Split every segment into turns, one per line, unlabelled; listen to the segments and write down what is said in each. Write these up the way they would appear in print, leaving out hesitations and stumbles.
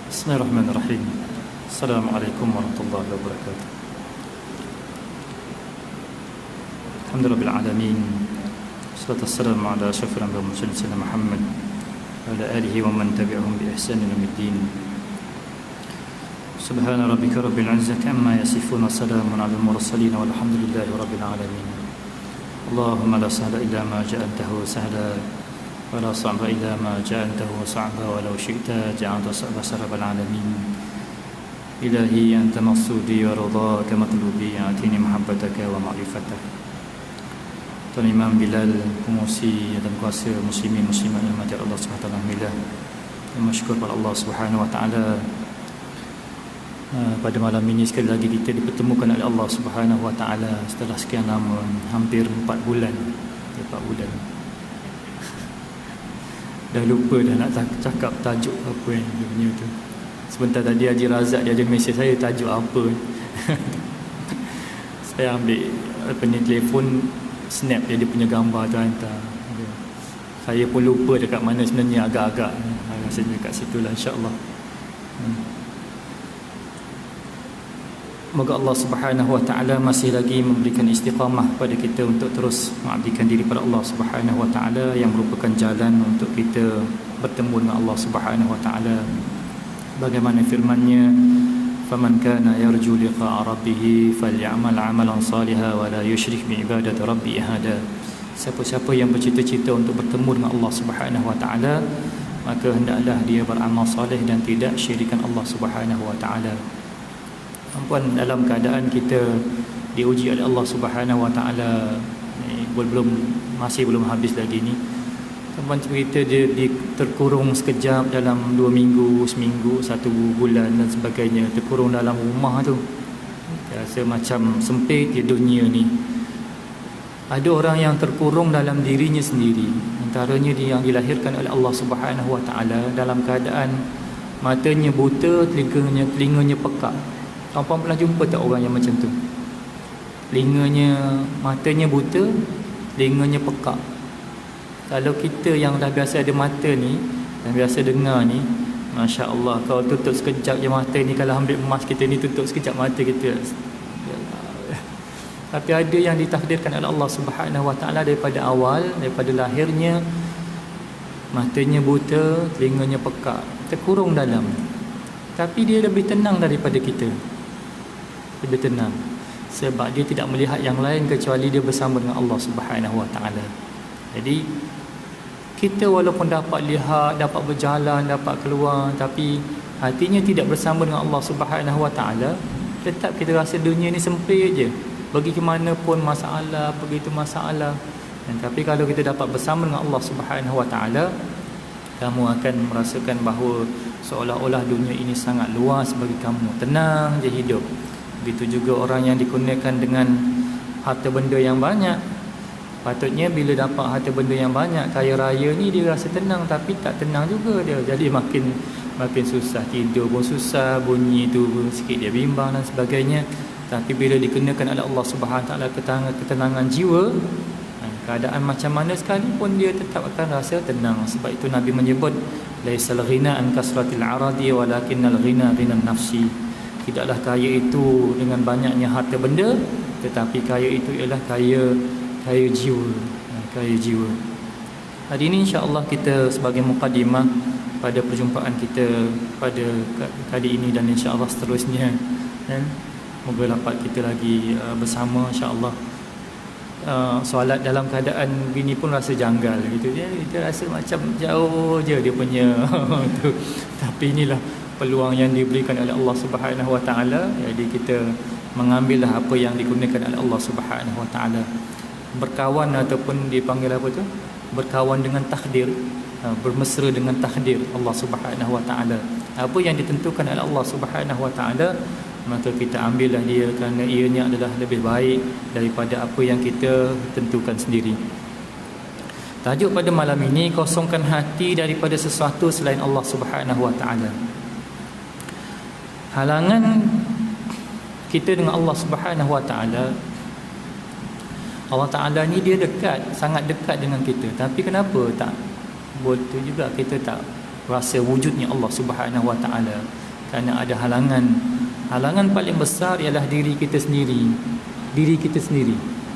Bismillahirrahmanirrahim. Assalamualaikum warahmatullahi wabarakatuh. Alhamdulillah alamin. Wassalatu wassalamu ala asyrafil anbiya'i wal mursalin sayyidina Muhammad wa ala alihi wa man tabi'ahum bi ihsan ila yaumil Subhana rabbika rabbil izzati amma yasifun wa salamun alal mursalin walhamdulillahi rabbil alamin. Allahumma la sahla illa ma ja'altahu sahla wa la sa'ba illa ma ja'altahu sa'ba wa law syi'ta ja'alta sa'ba sarabal alamin. Ilahi anta maqsudi wa ridhaka matlubi atini mahabbataka wa ma'rifataka. Tuan Imam Bilal, pengurusi dan kuasa muslimin muslimat yang mati Allah SWT, alhamdulillah bersyukur pada Allah SWT. Pada malam ini sekali lagi kita dipertemukan oleh Allah SWT setelah sekian lama, hampir 4 bulan. 4 bulan dah lupa dah nak cakap tajuk apa yang dia punya tu. Sebentar tadi Haji Razak dia ada mesej saya tajuk apa. Saya ambil telefon, snap dia punya gambar tu hantar. Saya pun lupa dekat mana sebenarnya, agak-agak rasanya dekat situ lah, insyaAllah. Moga Allah Subhanahu Wa Taala masih lagi memberikan istiqamah pada kita untuk terus mengabdikan diri pada Allah Subhanahu Wa Taala, yang merupakan jalan untuk kita bertemu dengan Allah Subhanahu Wa Taala. Bagaimana firman-Nya, faman kana yarju liqa'a rabbih falyamal 'amalan salihan wa la yusyrik bi ibadati rabbih ahada. Siapa-siapa yang bercita-cita untuk bertemu dengan Allah Subhanahu Wa Taala, maka hendaklah dia beramal soleh dan tidak syirikan Allah Subhanahu Wa Taala. Puan, dalam keadaan kita diuji oleh Allah Subhanahu Wa Taala, masih belum habis lagi ni. Puan cerita dia terkurung sekejap dalam 2 minggu, seminggu, 1 bulan dan sebagainya, terkurung dalam rumah tu. Rasa macam sempit di dunia ni. Ada orang yang terkurung dalam dirinya sendiri. Antaranya dia yang dilahirkan oleh Allah Subhanahu Wa Taala dalam keadaan matanya buta, telinganya pekak. Tuan-tuan pernah jumpa tak orang yang macam tu? Matanya buta, telinganya pekak. Kalau kita yang dah biasa ada mata ni dan biasa dengar ni, Masya Allah, kalau tutup sekejap je mata ni, kalau ambil emas kita ni tutup sekejap mata kita. Tapi ada yang ditakdirkan oleh Allah Subhanahu Wa Taala daripada awal, daripada lahirnya, matanya buta, telinganya pekak, terkurung dalam. Tapi dia lebih tenang daripada kita. Lebih tenang. Sebab dia tidak melihat yang lain kecuali dia bersama dengan Allah Subhanahu Wa Taala. Jadi kita walaupun dapat lihat, dapat berjalan, dapat keluar, tapi hatinya tidak bersama dengan Allah Subhanahu Wa Taala, tetap kita rasa dunia ni sempit je. Pergi ke mana pun masalah, begitu masalah. Dan tapi kalau kita dapat bersama dengan Allah Subhanahu Wa Taala, kamu akan merasakan bahawa seolah-olah dunia ini sangat luas bagi kamu. Tenang je hidup. Begitu juga orang yang dikurniakan dengan harta benda yang banyak. Patutnya bila dapat harta benda yang banyak, kaya raya ni, dia rasa tenang, tapi tak tenang juga dia. Jadi makin susah, tidur pun susah, bunyi tu sikit dia bimbang dan sebagainya. Tapi bila dikenakan oleh Allah Subhanahu Wa Taala ketenangan jiwa, keadaan macam mana sekalipun dia tetap akan rasa tenang. Sebab itu Nabi menyebut, laisal ghina an kasratil aradi walakinnal ghina ghinan nafsi. Tidaklah kaya itu dengan banyaknya harta benda, tetapi kaya itu ialah kaya jiwa. Kaya jiwa. Hari ini insya-Allah kita sebagai mukadimah pada perjumpaan kita pada kali ini dan insya-Allah seterusnya, moga dapat kita lagi bersama insya-Allah. Solat dalam keadaan begini pun rasa janggal gitu. Dia rasa macam jauh je dia punya tu. Tapi inilah peluang yang diberikan oleh Allah Subhanahu Wa Taala. Jadi kita mengambillah apa yang dikurniakan oleh Allah Subhanahu Wa Taala. Berkawan ataupun dipanggil apa tu? Berkawan dengan takdir, bermesra dengan takdir Allah Subhanahu Wa Taala. Apa yang ditentukan oleh Allah Subhanahu Wa Taala, maka kita ambillah dia, kerana ianya adalah lebih baik daripada apa yang kita tentukan sendiri. Tajuk pada malam ini, kosongkan hati daripada sesuatu selain Allah Subhanahu Wa Taala. Halangan kita dengan Allah Subhanahu Wa Taala, Allah Ta'ala ni dia dekat, sangat dekat dengan kita. Tapi kenapa tak betul juga kita tak rasa wujudnya Allah Subhanahu Wa Taala. Kerana ada halangan paling besar ialah diri kita sendiri.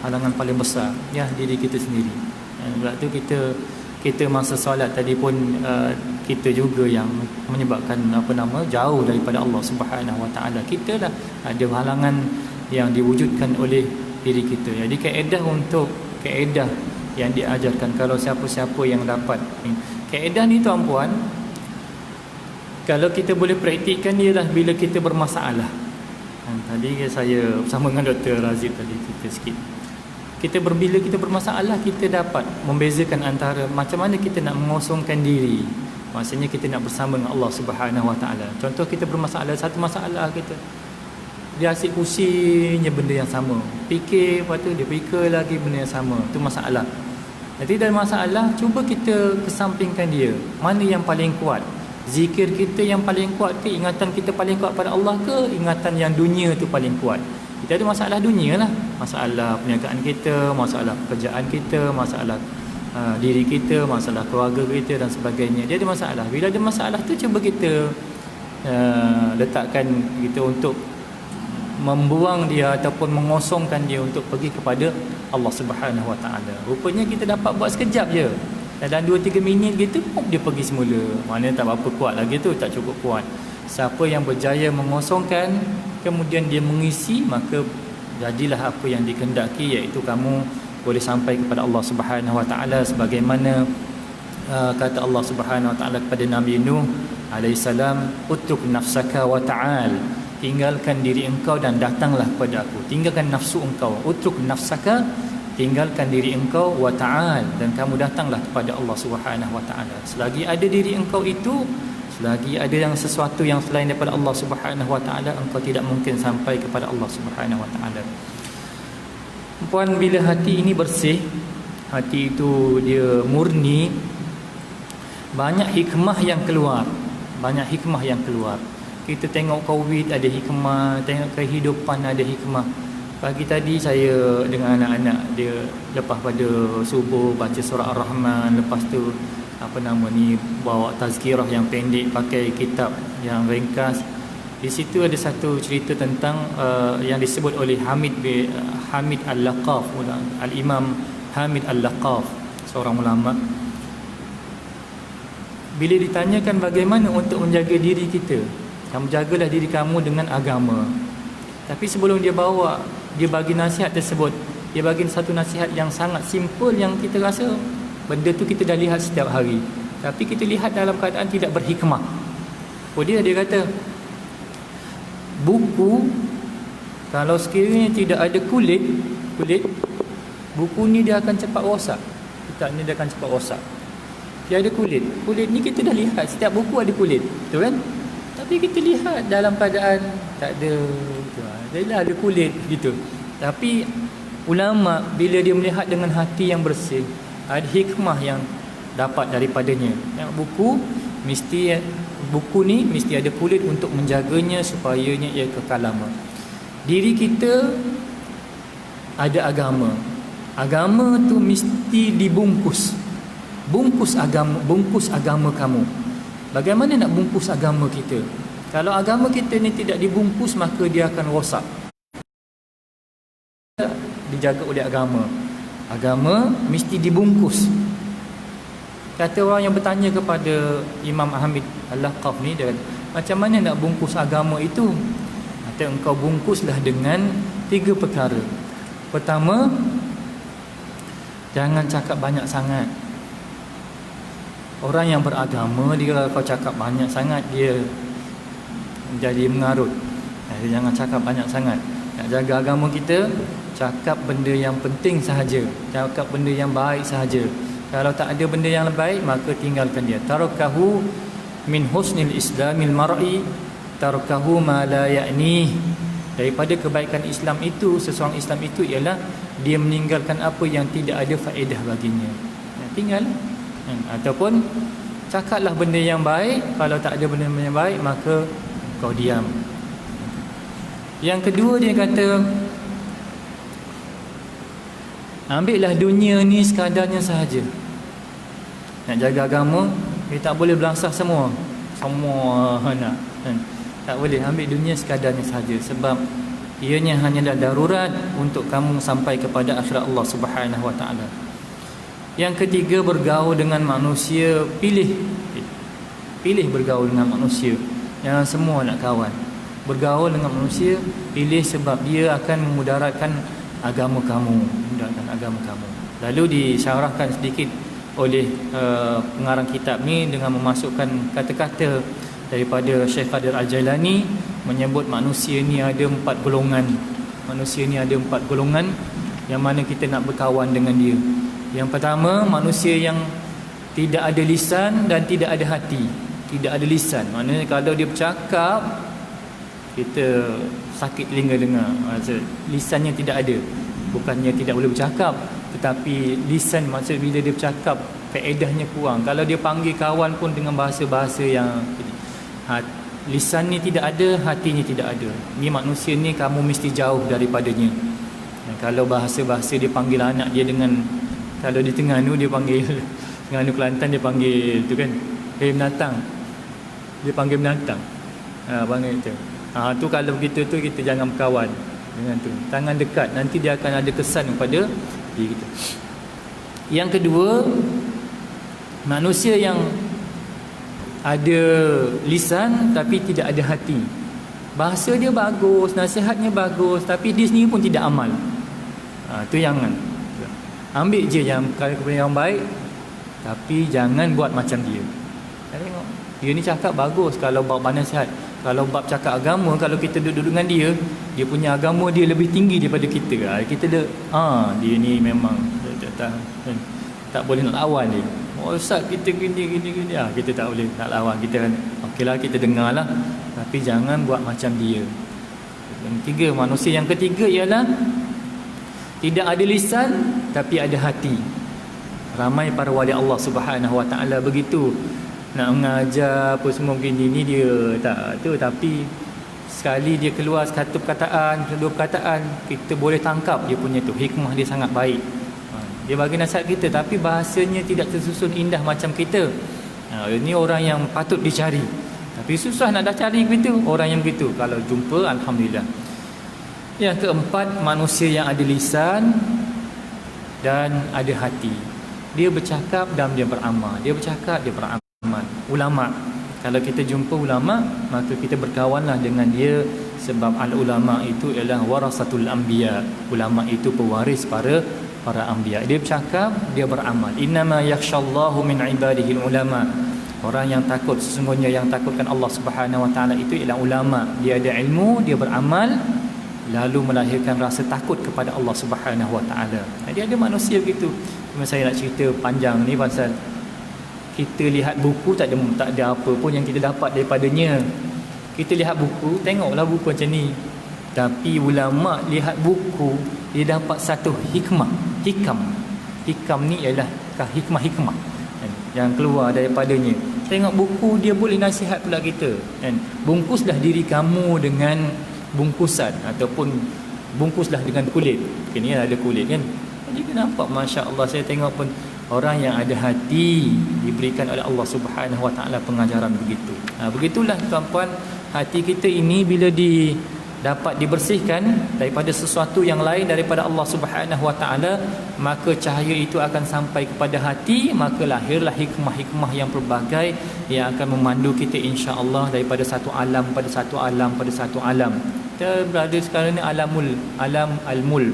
Halangan paling besar ya diri kita sendiri. Sebab tu kita masa solat tadi pun kita juga yang menyebabkan jauh daripada Allah Subhanahu Wa Taala. Kita lah ada halangan yang diwujudkan oleh diri kita. Jadi kaedah yang diajarkan kalau siapa-siapa yang dapat kaedah ni tuan-puan, kalau kita boleh praktikkan ialah bila kita bermasalah. Tadi saya bersama dengan Dr. Razif tadi cerita sikit. Bila kita bermasalah, kita dapat membezakan antara macam mana kita nak mengosongkan diri. Maksudnya kita nak bersama dengan Allah Subhanahu Wa Taala. Contoh kita bermasalah, satu masalah kita, dia asyik pusingnya benda yang sama. Fikir, lepas tu dia fikir lagi benda yang sama. Itu masalah. Jadi dalam masalah, cuba kita kesampingkan dia. Mana yang paling kuat? Zikir kita yang paling kuat ke? Ingatan kita paling kuat pada Allah ke? Ingatan yang dunia tu paling kuat? Kita ada masalah dunia lah. Masalah perniagaan kita, masalah pekerjaan kita, masalah diri kita, masalah keluarga kita dan sebagainya. Dia ada masalah. Bila ada masalah tu, cuba kita letakkan kita untuk membuang dia ataupun mengosongkan dia untuk pergi kepada Allah Subhanahu Wa Taala. Rupanya kita dapat buat sekejap je. Dalam 2-3 minit gitu, dia pergi semula. Mana tak berapa kuat lagi tu, tak cukup kuat. Siapa yang berjaya mengosongkan, kemudian dia mengisi, maka jadilah apa yang dikehendaki, iaitu kamu boleh sampai kepada Allah Subhanahu Wa Taala sebagaimana kata Allah Subhanahu Wa Taala kepada Nabi Nuh alaihissalam, utruk nafsaka wa ta'al, tinggalkan diri engkau dan datanglah kepada aku. Tinggalkan nafsu engkau, utruk nafsaka, tinggalkan diri engkau, wa ta'al, dan kamu datanglah kepada Allah Subhanahu Wa Taala. Selagi ada diri engkau itu, selagi ada yang sesuatu yang selain daripada Allah Subhanahu Wa Taala, engkau tidak mungkin sampai kepada Allah Subhanahu Wa Taala. Puan, bila hati ini bersih, hati itu dia murni, banyak hikmah yang keluar. Kita tengok COVID ada hikmah, tengok kehidupan ada hikmah. Pagi tadi saya dengan anak-anak dia, lepas pada subuh baca surah Ar-Rahman, lepas tu bawa tazkirah yang pendek, pakai kitab yang ringkas. Di situ ada satu cerita tentang yang disebut oleh Hamid Al-Laqaf, Al-Imam Hamid Al-Laqaf, seorang ulama. Bila ditanyakan bagaimana untuk menjaga diri kita, kamu jagalah diri kamu dengan agama. Tapi sebelum dia bagi nasihat tersebut, dia bagi satu nasihat yang sangat simple, yang kita rasa benda tu kita dah lihat setiap hari, tapi kita lihat dalam keadaan tidak berhikmah. Dia kata, buku kalau sekiranya tidak ada kulit, buku ni dia akan cepat rosak. Kitab ni dia akan cepat rosak. Dia ada kulit ni kita dah lihat, setiap buku ada kulit, betul kan? Tapi kita lihat dalam keadaan tak ada, dia dah ada kulit gitu. Tapi ulama bila dia melihat dengan hati yang bersih, ada hikmah yang dapat daripadanya. Buku ni mesti ada kulit untuk menjaganya supaya ia kekal lama. Diri kita ada agama. Agama tu mesti dibungkus. Bungkus agama kamu. Bagaimana nak bungkus agama kita? Kalau agama kita ni tidak dibungkus, maka dia akan rosak. Dijaga oleh agama. Agama mesti dibungkus. Kata orang yang bertanya kepada Imam Hamid Al-Laqaf ni, dia kata, macam mana nak bungkus agama itu? Kata, engkau bungkuslah dengan 3 perkara. Pertama, jangan cakap banyak sangat. Orang yang beragama, dia kalau kau cakap banyak sangat, dia jadi mengarut. Jadi jangan cakap banyak sangat. Nak jaga agama kita, cakap benda yang penting sahaja, cakap benda yang baik sahaja. Kalau tak ada benda yang baik, maka tinggalkan dia. Tarakahu min husnil islamil mar'i tarakahu ma la ya'ni. Daripada kebaikan Islam itu, seseorang Islam itu ialah dia meninggalkan apa yang tidak ada faedah baginya. Tinggal. Ataupun cakaplah benda yang baik. Kalau tak ada benda yang baik, maka kau diam. Yang kedua, dia kata, ambillah dunia ni sekadarnya sahaja. Nak jaga agama, Dia tak boleh belasah semua nak kan? Tak boleh ambil dunia sekadarnya sahaja, sebab ianya hanyalah darurat untuk kamu sampai kepada akhirat Allah Subhanahu Wa Taala. Yang ketiga, bergaul dengan manusia. Pilih bergaul dengan manusia. Jangan semua nak kawan. Bergaul dengan manusia, pilih, sebab dia akan memudaratkan agama kamu. Lalu disyarahkan sedikit oleh pengarang kitab ni dengan memasukkan kata-kata daripada Syekh Qadir Al-Jailani, menyebut manusia ni ada 4 golongan. Manusia ni ada 4 golongan yang mana kita nak berkawan dengan dia. Yang pertama, manusia yang tidak ada lisan dan tidak ada hati. Tidak ada lisan, maknanya kalau dia bercakap kita sakit telinga dengar. Maksud lisannya tidak ada, bukannya tidak boleh bercakap, tetapi lisan maksud bila dia bercakap faedahnya kurang. Kalau dia panggil kawan pun dengan bahasa-bahasa yang lisannya tidak ada, hatinya tidak ada. Ni manusia ni kamu mesti jauh daripadanya. Dan kalau bahasa-bahasa dia panggil anak dia dengan, kalau di Terengganu dia panggil Terengganu Kelantan dia panggil tu kan, binatang. Dia panggil binatang. Panggil itu. Tu kalau begitu tu kita jangan berkawan dengan tu. Tangan dekat, nanti dia akan ada kesan kepada diri kita. Yang kedua, manusia yang ada lisan tapi tidak ada hati. Bahasa dia bagus, nasihatnya bagus, tapi dia sendiri pun tidak amal. Tu jangan. Ambil je yang kepada yang baik, tapi jangan buat macam dia. Tengok, dia ni cakap bagus kalau bab nasihat. Kalau bab cakap agama, kalau kita duduk dengan dia, dia punya agama dia lebih tinggi daripada kita. Kita dia ni memang tak boleh nak lawan dia. Ustaz kita gini. Kita tak boleh nak lawan. Kita okeylah, kita dengarlah, tapi jangan buat macam dia. Yang ketiga, manusia yang ketiga ialah tidak ada lisan tapi ada hati. Ramai para wali Allah Subhanahu Wa Taala begitu. Nak mengajar apa semua begini ni dia tak tu, tapi sekali dia keluar satu perkataan, dua perkataan, kita boleh tangkap dia punya tu hikmah dia sangat baik. Dia bagi nasihat kita tapi bahasanya tidak tersusun indah macam kita. Ini orang yang patut dicari, tapi susah nak dah cari begitu orang yang begitu. Kalau jumpa, alhamdulillah. Yang keempat, manusia yang ada lisan dan ada hati. Dia bercakap dan dia beramal. Dia bercakap, dia beramal. Ulama, kalau kita jumpa ulama, maka kita berkawanlah dengan dia, sebab al-ulama itu ialah warasatul anbiya. Ulama itu pewaris para anbiya. Dia bercakap, dia beramal. Innama yakhshallahu min ibadihi ulama. Orang yang takut, sesungguhnya yang takutkan Allah Subhanahu Wa Taala itu ialah ulama. Dia ada ilmu, dia beramal, lalu melahirkan rasa takut kepada Allah Subhanahu Wa Taala. Jadi ada manusia begitu. Cuma saya nak cerita panjang ni pasal kita lihat buku tak ada apa pun yang kita dapat daripadanya. Kita lihat buku, tengoklah buku macam ni. Tapi ulama lihat buku, dia dapat satu hikmah. Hikam ni ialah hikmah yang keluar daripadanya. Tengok buku, dia boleh nasihat pula kita kan. Bungkuslah diri kamu dengan bungkusan, ataupun bungkuslah dengan kulit. Ni ada kulit kan. Jadi kita nampak, masya-Allah, saya tengok pun orang yang ada hati diberikan oleh Allah Subhanahu Wa Taala pengajaran begitu. Begitulah tuan-puan, hati kita ini bila dapat dibersihkan daripada sesuatu yang lain daripada Allah Subhanahu Wa Taala, maka cahaya itu akan sampai kepada hati, maka lahirlah hikmah-hikmah yang pelbagai yang akan memandu kita insya-Allah daripada satu alam pada satu alam pada satu alam. Kita berada sekarang ni alamul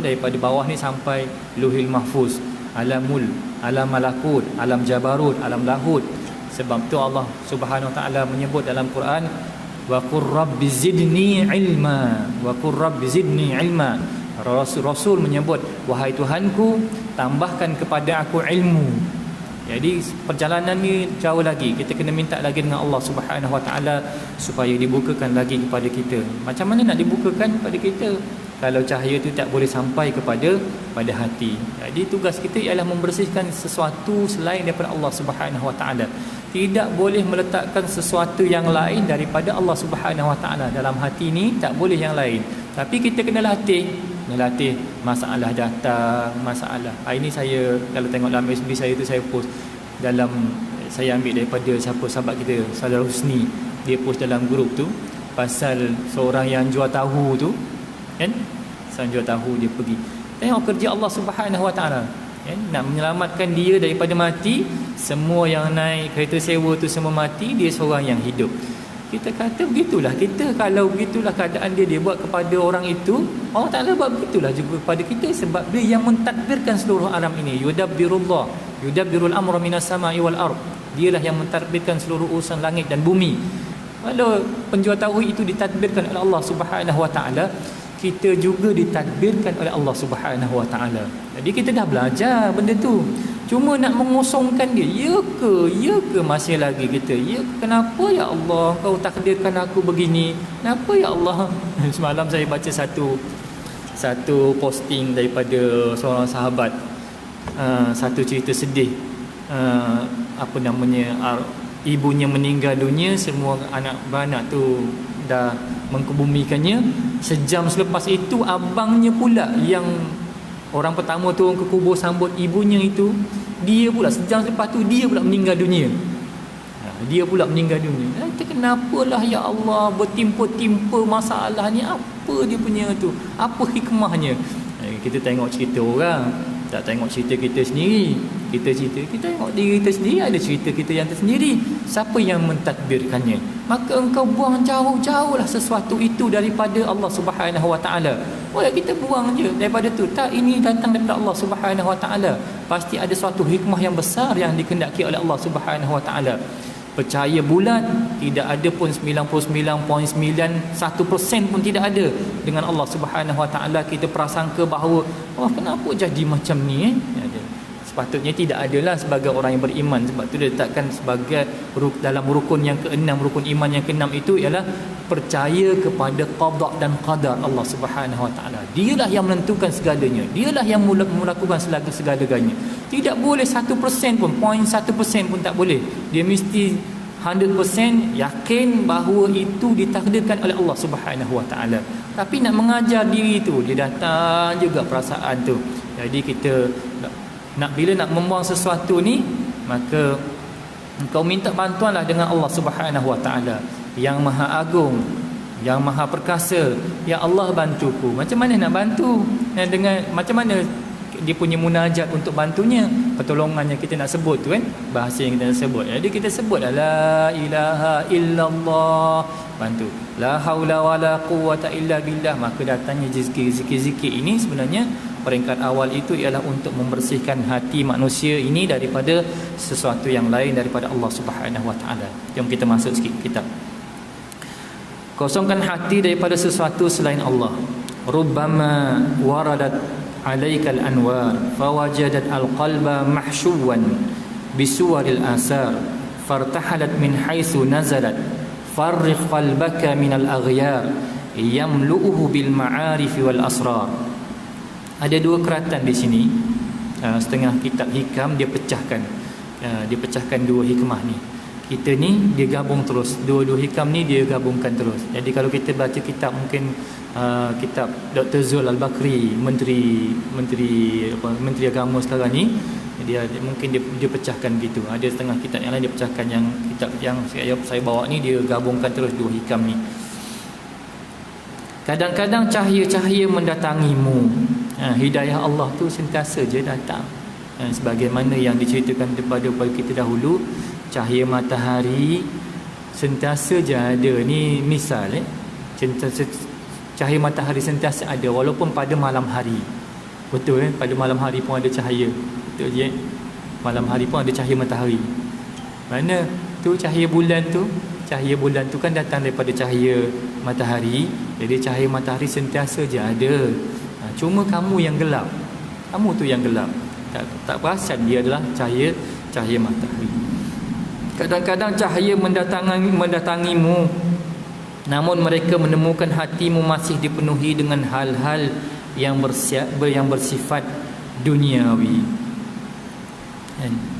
daripada bawah ni sampai Lauhil Mahfuz. Alam malakut, alam jabarut, alam lahut. Sebab tu Allah Subhanahu Wa Taala menyebut dalam Quran, wa qur rabbi zidni ilma, wa qur rabbi zidni ilma. Rasul menyebut, wahai Tuhanku, tambahkan kepada aku ilmu. Jadi perjalanan ni jauh lagi. Kita kena minta lagi dengan Allah Subhanahu Wa Taala supaya dibukakan lagi kepada kita. Macam mana nak dibukakan kepada kita kalau cahaya itu tak boleh sampai pada hati? Jadi tugas kita ialah membersihkan sesuatu selain daripada Allah Subhanahu Wa Taala. Tidak boleh meletakkan sesuatu yang lain daripada Allah Subhanahu Wa Taala dalam hati ni, tak boleh yang lain. Tapi kita kena latih masalah datang, masalah. Hari ni saya kalau tengok dalam FB saya tu, saya post dalam saya ambil daripada siapa sahabat kita, Salah Husni, dia post dalam grup tu pasal seorang yang jual tahu tu kan, seorang jual tahu, dia pergi tengok kerja Allah Subhanahu Wa Taala kan, nak menyelamatkan dia daripada mati. Semua yang naik kereta sewa tu semua mati, dia seorang yang hidup. Kita kata begitulah, kita kalau begitulah keadaan dia buat kepada orang itu, Allah Ta'ala buat begitulah juga kepada kita, sebab dia yang mentadbirkan seluruh alam ini. Yudabbirul amra minas sama'i wal ard. Dialah yang mentadbirkan seluruh urusan langit dan bumi. Kalau penjual tauhid itu ditadbirkan oleh Allah Subhanahu Wa Ta'ala, kita juga ditadbirkan oleh Allah Subhanahu Wa Ta'ala. Jadi kita dah belajar benda tu. Cuma nak mengosongkan dia, ya ke masih lagi kita, ya ke, kenapa ya Allah kau takdirkan aku begini, kenapa ya Allah. Semalam saya baca satu posting daripada seorang sahabat, satu cerita sedih, ibunya meninggal dunia, semua anak beranak tu dah mengkebumikannya. Sejam selepas itu abangnya pula yang orang pertama turun ke kubur sambut ibunya itu, dia pula sejam selepas tu dia pula meninggal dunia. Dia pula meninggal dunia. Kenapalah ya Allah bertimpa-timpa masalah ni, apa dia punya tu, apa hikmahnya? Kita tengok cerita orang, tak tengok cerita kita sendiri. Kita tengok diri kita sendiri, ada cerita kita yang tersendiri. Siapa yang mentadbirkannya? Maka engkau buang jauh-jauhlah sesuatu itu daripada Allah Subhanahu Wa Taala. Boleh kita buang je daripada tu. Tak, ini datang daripada Allah Subhanahu Wa Taala. Pasti ada suatu hikmah yang besar yang dikehendaki oleh Allah Subhanahu Wa Taala. Percaya bulat, tidak ada pun 99.91% pun tidak ada dengan Allah Subhanahu Wa Taala. Kita prasangka bahawa kenapa jadi macam ni Sepatutnya tidak adalah sebagai orang yang beriman. Sebab tu dia letakkan sebagai dalam rukun yang keenam, rukun iman yang keenam itu ialah percaya kepada qada dan qadar Allah Subhanahu Wa Taala. Dialah yang menentukan segalanya, dialah yang melakukan segala-galanya. Tidak boleh 1% pun, 0.1% pun tak boleh. Dia mesti 100% yakin bahawa itu ditakdirkan oleh Allah Subhanahu Wa Taala. Tapi nak mengajar diri tu, dia datang juga perasaan tu. Jadi kita bila nak membuang sesuatu ni, maka engkau minta bantuanlah dengan Allah Subhanahu Wa Taala yang Maha Agung, yang Maha Perkasa. Ya Allah, bantuku. Macam mana nak bantu? Dengan macam mana dia punya munajat untuk bantunya, pertolongannya kita nak sebut tu kan, bahasa yang kita nak sebut. Jadi kita sebut la ilaha illallah, bantu. La haula wala quwwata illa billah. Maka datangnya zikir-zikir ini sebenarnya peringkat awal itu ialah untuk membersihkan hati manusia ini daripada sesuatu yang lain daripada Allah Subhanahu Wa Taala. Jom kita masuk sikit kitab. Kosongkan hati daripada sesuatu selain Allah. Rubbama waradat alaikal anwar fawajadat alqalba mahshuwan bisuwaril asar fartahalat min haitsu nazalat farrikh qalbaka minal aghyar yamlu'uhu bil ma'arif wal asrar. Ada dua keratan di sini. Setengah kitab hikam dia pecahkan dua hikmah ni. Kita ni dia gabung terus, dua-dua hikam ni dia gabungkan terus. Jadi kalau kita baca kitab mungkin kitab Dr. Zul Al-Bakri, menteri agama sekarang ni, dia mungkin dia pecahkan gitu. Ada setengah kitab yang lain dia pecahkan, yang kitab yang saya bawa ni dia gabungkan terus dua hikam ni. Kadang-kadang cahaya-cahaya mendatangimu. Hidayah Allah tu sentiasa je datang. Sebagaimana yang diceritakan kepada kita dahulu, cahaya matahari sentiasa je ada. Ni misal cahaya matahari sentiasa ada walaupun pada malam hari. Betul kan? Pada malam hari pun ada cahaya. Betul je. Malam hari pun ada cahaya matahari. Mana tu cahaya bulan tu? Cahaya bulan tu kan datang daripada cahaya matahari. Jadi cahaya matahari sentiasa je ada. Cuma kamu yang gelap. Kamu tu yang gelap. Tak perasan dia adalah cahaya matahari. Kadang-kadang cahaya mendatangimu, namun mereka menemukan hatimu masih dipenuhi dengan hal-hal yang bersifat duniawi.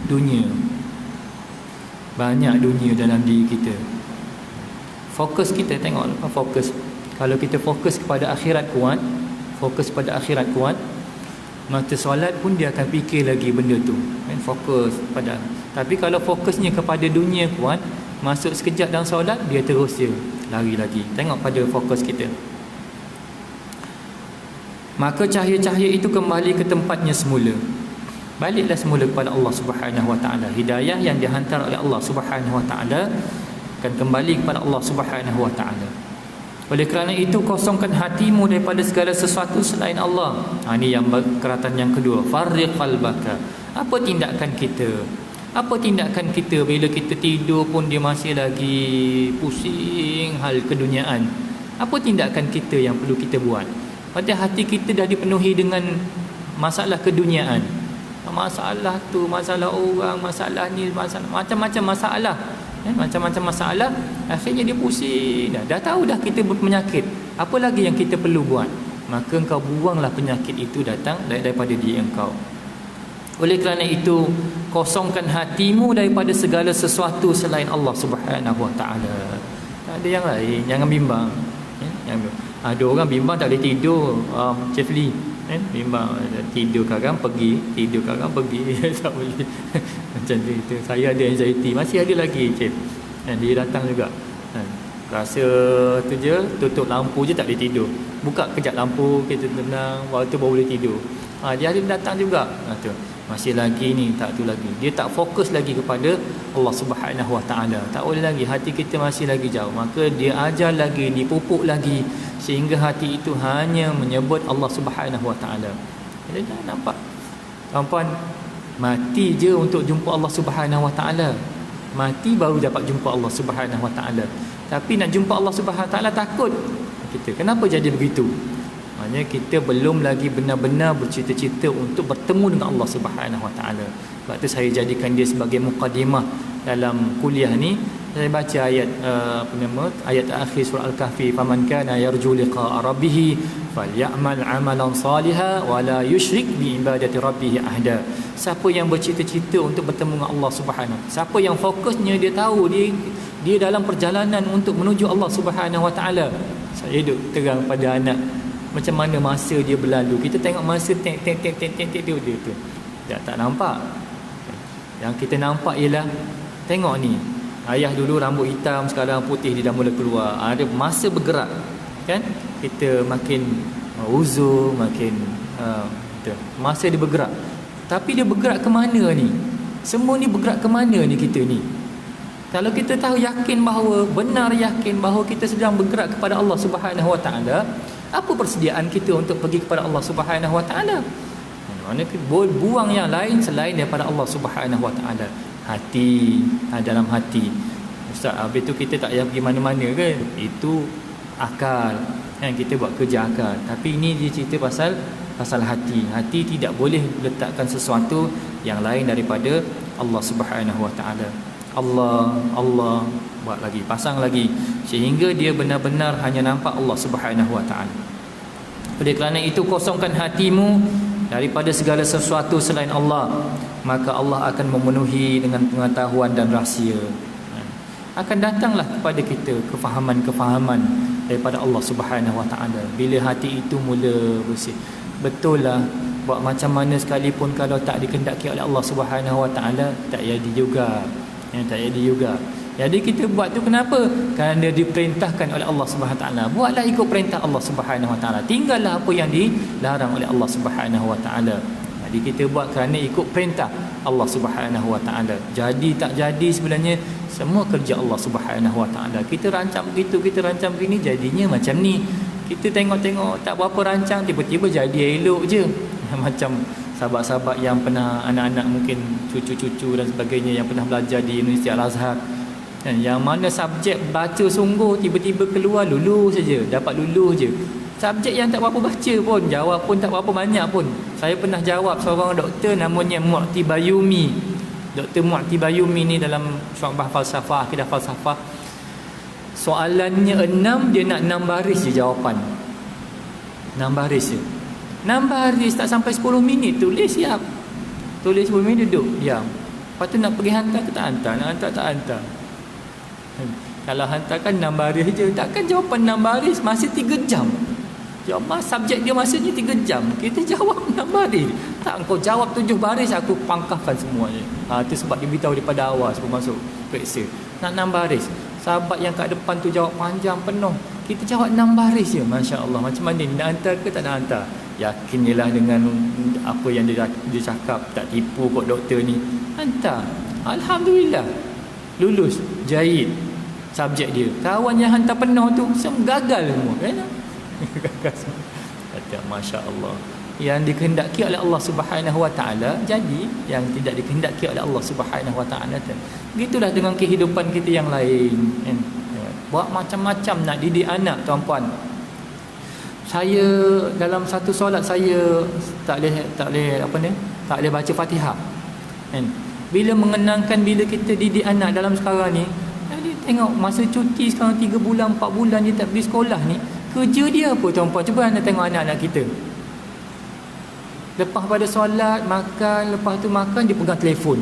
Dunia. Banyak dunia dalam diri kita. Fokus kita tengok apa fokus. Kalau kita fokus kepada akhirat kuat, mata solat pun dia akan fikir lagi benda tu. fokus pada. Tapi kalau fokusnya kepada dunia kuat, masuk sekejap dalam solat, dia terus je lari lagi. Tengok pada fokus kita. Maka cahaya-cahaya itu kembali ke tempatnya semula. Baliklah semula kepada Allah Subhanahu Wa Taala. Hidayah yang dihantar oleh Allah Subhanahu Wa Taala akan kembali kepada Allah Subhanahu Wa Taala. Oleh kerana itu, kosongkan hatimu daripada segala sesuatu selain Allah. Ini yang keratan yang kedua. Farriq qalbaka. Apa tindakan kita? Apa tindakan kita bila kita tidur pun dia masih lagi pusing hal keduniaan? Apa tindakan kita yang perlu kita buat? Padahal hati kita dah dipenuhi dengan masalah keduniaan. Masalah tu, masalah orang, masalah ni, masalah macam-macam masalah. Macam-macam masalah, akhirnya dia pusing. Dah tahu dah kita berpenyakit. Apa lagi yang kita perlu buat? Maka engkau buanglah penyakit itu datang daripada diri engkau. Oleh kerana itu, kosongkan hatimu daripada segala sesuatu selain Allah Subhanahu Wa Taala. Tak ada yang lain, jangan bimbang. Ada orang bimbang tak boleh tidur. Chef Lee bimbang, tidur kadang pergi, tidur kadang pergi. Tak boleh. Macam tu. Saya ada anxiety, masih ada lagi Chef. Dia datang juga. Rasa tu je, tutup lampu je tak boleh tidur. Buka kejap lampu, kita tenang, baru tu baru boleh tidur. Dia ada datang juga. Tu. Masih lagi ni, tak tu lagi. Dia tak fokus lagi kepada Allah Subhanahu Wa Taala. Tak boleh lagi, hati kita masih lagi jauh. Maka dia ajar lagi, dipupuk lagi sehingga hati itu hanya menyebut Allah Subhanahu Wa Taala. Jadi nampak tuan-puan, mati je untuk jumpa Allah Subhanahu Wa Taala. Mati baru dapat jumpa Allah Subhanahu Wa Taala. Tapi nak jumpa Allah Subhanahu Wa Taala takut kita. Kenapa jadi begitu? Maknanya kita belum lagi benar-benar bercita-cita untuk bertemu dengan Allah Subhanahu Wa Taala. Sebab tu saya jadikan dia sebagai mukadimah dalam kuliah ni. Saya baca ayat ayat akhir surah Al-Kahfi, faman kana yarju liqa'a rabbih falyamal 'amalan salihan wa la yusyrik bi ibadati rabbih ahda. Siapa yang bercita-cita untuk bertemu dengan Allah Subhanahu, siapa yang fokusnya dia tahu dia dalam perjalanan untuk menuju Allah Subhanahu Wa Taala. Saya duk terang pada anak macam mana masa dia berlalu. Kita tengok masa tek dia tu. Tak nampak. Yang kita nampak ialah tengok ni. Ayah dulu rambut hitam, sekarang putih, dia dah mula keluar. Ada masa bergerak, kan? Kita makin uzur, makin masa dia bergerak. Tapi dia bergerak ke mana ni? Semua ni bergerak ke mana ni kita ni? Kalau kita tahu benar yakin bahawa kita sedang bergerak kepada Allah Subhanahu Wa Taala, apa persediaan kita untuk pergi kepada Allah Subhanahu Wa Taala? Mana kita buang yang lain selain daripada Allah Subhanahu Wa Taala. Hati, dalam hati. Ustaz, habis tu kita tak payah pergi mana-mana ke? Itu akal, kan? Kita buat kerja akal. Tapi ini dia cerita pasal hati. Hati tidak boleh letakkan sesuatu yang lain daripada Allah Subhanahu Wa Taala. Allah buat lagi, pasang lagi, sehingga dia benar-benar hanya nampak Allah Subhanahu Wa Taala. Oleh kerana itu, kosongkan hatimu daripada segala sesuatu selain Allah, maka Allah akan memenuhi dengan pengetahuan dan rahsia. Akan datanglah kepada kita kefahaman-kefahaman daripada Allah Subhanahu Wa Taala bila hati itu mula bersih. Betul lah, buat macam mana sekalipun kalau tak dikehendaki oleh Allah Subhanahu Wa Taala, tak jadi juga. Tak jadi juga. Jadi kita buat tu kenapa? Kerana diperintahkan oleh Allah Subhanahu Wa Taala. Buatlah ikut perintah Allah Subhanahu Wa Taala. Tinggallah apa yang dilarang oleh Allah Subhanahu Wa Taala. Jadi kita buat kerana ikut perintah Allah Subhanahu Wa Taala. Jadi tak jadi sebenarnya semua kerja Allah Subhanahu Wa Taala. Kita rancang begitu, kita rancang begini, jadinya macam ni. Kita tengok-tengok tak berapa rancang, tiba-tiba jadi elok je. Macam sahabat-sahabat yang pernah, anak-anak mungkin cucu-cucu dan sebagainya yang pernah belajar di Universiti Al-Azhar, yang mana subjek baca sungguh tiba-tiba keluar lulus saja, dapat lulus je. Subjek yang tak berapa baca pun, jawab pun tak berapa banyak pun. Saya pernah jawab seorang doktor namanya Mu'ti Bayumi. Dr. Mu'ti Bayumi ni dalam syu'bah falsafah, akidah falsafah, soalannya 6, dia nak 6 baris je jawapan. 6 baris je. 6 baris tak sampai 10 minit tulis siap. Tulis 10 minit duduk diam. Lepas tu nak pergi hantar ke tak hantar, nak hantar tak hantar. Kalau hantarkan 6 baris je, takkan jawapan 6 baris masih 3 jam. Jawab subjek dia masanya 3 jam. Kita jawab 6 baris. Tak, engkau jawab 7 baris, aku pangkahkan semuanya. Itu sebab dia beritahu daripada awal sebelum masuk periksa. Nak 6 baris. Sahabat yang kat depan tu jawab panjang penuh. Kita jawab 6 baris je. Masya Allah. Macam mana ni? Nak hantar ke tak nak hantar? Yakin je lah dengan apa yang dia cakap. Tak tipu kot doktor ni. Hantar. Alhamdulillah. Lulus. Jahit. Subjek dia. Kawan yang hantar penuh tu semua gagal semua. Kan? Gagal semua. Kata Masya Allah. Yang dikehendaki oleh Allah Subhanahu Wa Taala jadi, yang tidak dikehendaki oleh Allah Subhanahu Wa Taala. Begitulah dengan kehidupan kita yang lain. Kan? Buat macam-macam nak didik anak, tuan-puan. Saya dalam satu solat saya tak boleh baca Fatihah. Kan? Bila mengenangkan bila kita didik anak dalam sekarang ni, tengok masa cuti sekarang 3 bulan 4 bulan dia tak pergi sekolah ni, kerja dia apa tuan-puan? Cuba anda tengok anak-anak kita. Lepas pada solat, makan, lepas tu makan dia pegang telefon.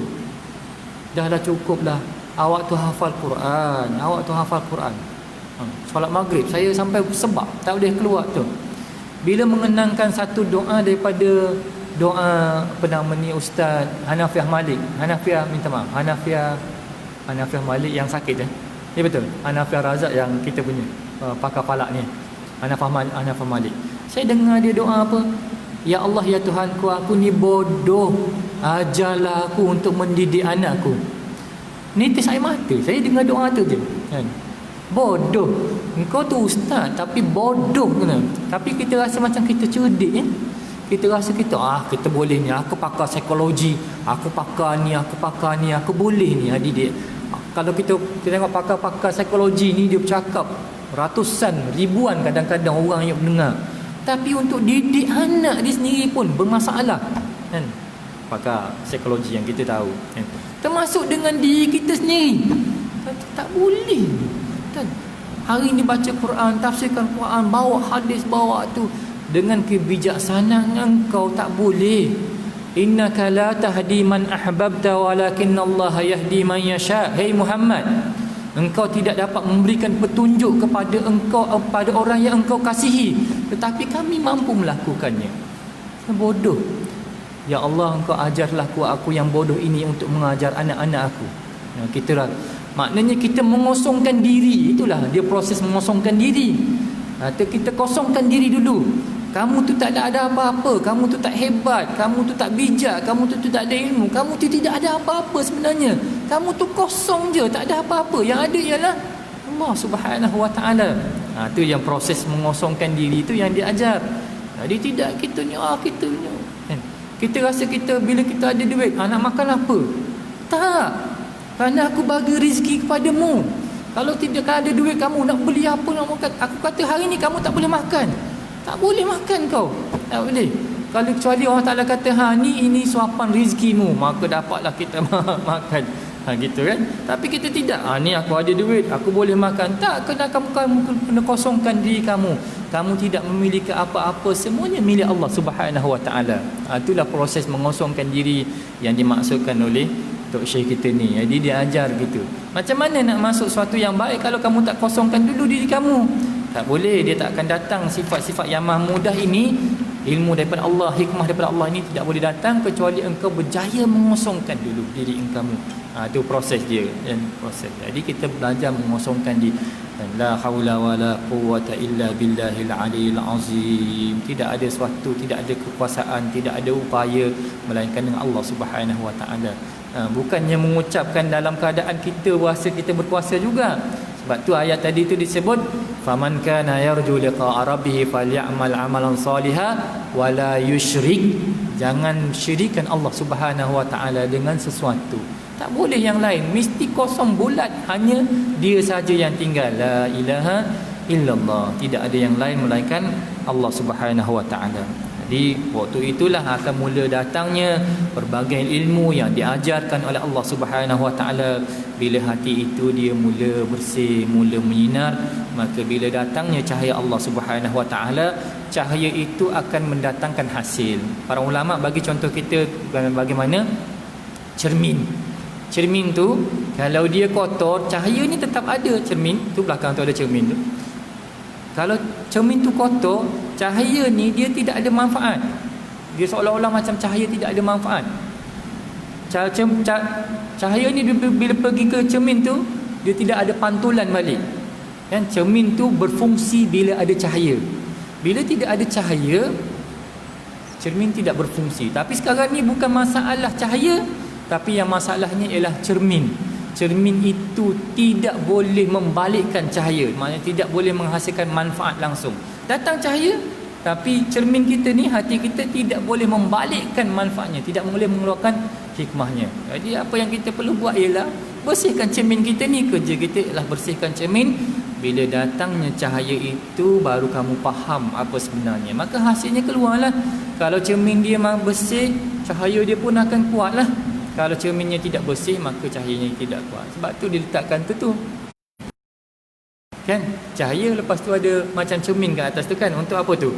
Dah cukup lah. Awak tu hafal Quran. Awak tu hafal Quran. Solat maghrib saya sampai sebab tak boleh keluar tu. Bila mengenangkan satu doa daripada doa apa nama ni Ustaz Hanafiah Malik. Hanafiah Malik yang sakit Ya betul. Hanafiah Razak yang kita punya pakar falak ni. Hanafiah Malik. Saya dengar dia doa apa? Ya Allah ya Tuhanku, aku ni bodoh. Ajarlah aku untuk mendidik anakku. Nitis air mata. Saya dengar doa tu je. Kan? Bodoh. Engkau tu ustaz tapi bodoh kena. Tapi kita rasa macam kita cerdik Kita rasa kita boleh ni, aku pakar psikologi, aku pakar ni, aku boleh ni didik. Kalau kita tengok pakar-pakar psikologi ni dia bercakap ratusan, ribuan kadang-kadang orang yang mendengar. Tapi untuk didik anak dia sendiri pun bermasalah. Kan? Pakar psikologi yang kita tahu. Kan? Termasuk dengan diri kita sendiri. Tak boleh. Kan? Hari ni baca Quran, tafsirkan Quran, bawa hadis, bawa tu. Dengan kebijaksanaan engkau tak boleh. Innaka la tahdi man ahbabta walakinna Allah yahdi man yasha. Hei Muhammad, engkau tidak dapat memberikan petunjuk kepada orang yang engkau kasihi, tetapi kami mampu melakukannya. Bodoh. Ya Allah, engkau ajarlah aku yang bodoh ini untuk mengajar anak-anak aku. Maknanya kita mengosongkan diri. Itulah dia proses mengosongkan diri. Kita kosongkan diri dulu. Kamu tu tak ada apa-apa, kamu tu tak hebat, kamu tu tak bijak, kamu tu tak ada ilmu, kamu tu tidak ada apa-apa sebenarnya. Kamu tu kosong je, tak ada apa-apa. Yang ada ialah Allah Subhanahu Wa Taala. Itu yang proses mengosongkan diri itu yang diajar. Jadi tidak kita ni kita rasa kita bila kita ada duit, nak makan apa? Tak. Kerana aku bagi rezeki kepadamu. Kalau tidak ada duit, kamu nak beli apa nak makan? Aku kata hari ni kamu tak boleh makan. Tak boleh makan kau. Tak boleh. Kalau kecuali Allah Ta'ala kata ini suapan rezekimu, maka dapatlah kita makan. Gitu kan. Tapi kita tidak. Ni aku ada duit, aku boleh makan. Tak, kena kamu kena kosongkan diri kamu. Kamu tidak memiliki apa-apa, semuanya milik Allah Subhanahu Wa Ta'ala. Itulah proses mengosongkan diri yang dimaksudkan oleh Tok Syekh kita ni. Jadi dia ajar gitu. Macam mana nak masuk sesuatu yang baik kalau kamu tak kosongkan dulu diri kamu? Tak boleh, dia tak akan datang. Sifat-sifat yang mahmudah ini, ilmu daripada Allah, hikmah daripada Allah ini tidak boleh datang kecuali engkau berjaya mengosongkan dulu diri engkau. Itu proses dia. Proses. Jadi kita belajar mengosongkan diri. La haula wala quwwata illa billahil aliyil azim. Tidak ada sesuatu, tidak ada kekuasaan, tidak ada upaya melainkan dengan Allah Subhanahu Wa Taala. Bukannya mengucapkan dalam keadaan kita berasa kita berkuasa juga. Sebab tu ayat tadi tu disebut faman kana yarju liqa'a rabbih falyamal amalan salihan wala yusyrik. Jangan syirikkan Allah Subhanahu Wa Taala dengan sesuatu. Tak boleh yang lain, mesti kosong bulat, hanya dia saja yang tinggal. La ilaha illallah. Tidak ada yang lain melainkan Allah Subhanahu Wa Taala. Jadi waktu itulah akan mula datangnya berbagai ilmu yang diajarkan oleh Allah Subhanahu Wa Taala. Bila hati itu dia mula bersih, mula menyinar, maka bila datangnya cahaya Allah Subhanahu Wa Taala, cahaya itu akan mendatangkan hasil. Para ulama bagi contoh kita bagaimana cermin. Cermin tu kalau dia kotor, cahaya ni tetap ada. Cermin tu belakang tu ada cermin tu. Kalau cermin tu kotor, cahaya ni dia tidak ada manfaat. Dia seolah-olah macam cahaya tidak ada manfaat. Cahaya ni bila pergi ke cermin tu, dia tidak ada pantulan balik. Kan, cermin tu berfungsi bila ada cahaya. Bila tidak ada cahaya, cermin tidak berfungsi. Tapi sekarang ni bukan masalah cahaya, tapi yang masalahnya ialah cermin. Cermin itu tidak boleh membalikkan cahaya, maknanya tidak boleh menghasilkan manfaat langsung. Datang cahaya, tapi cermin kita ni, hati kita tidak boleh membalikkan manfaatnya, tidak boleh mengeluarkan hikmahnya. Jadi apa yang kita perlu buat ialah bersihkan cermin kita ni. Kerja kita ialah bersihkan cermin. Bila datangnya cahaya itu, baru kamu faham apa sebenarnya, maka hasilnya keluarlah. Kalau cermin dia bersih, cahaya dia pun akan kuatlah. Kalau cerminnya tidak bersih, maka cahayanya tidak kuat. Sebab tu diletakkan tu kan, cahaya, lepas tu ada macam cermin kat atas tu kan. Untuk apa tu?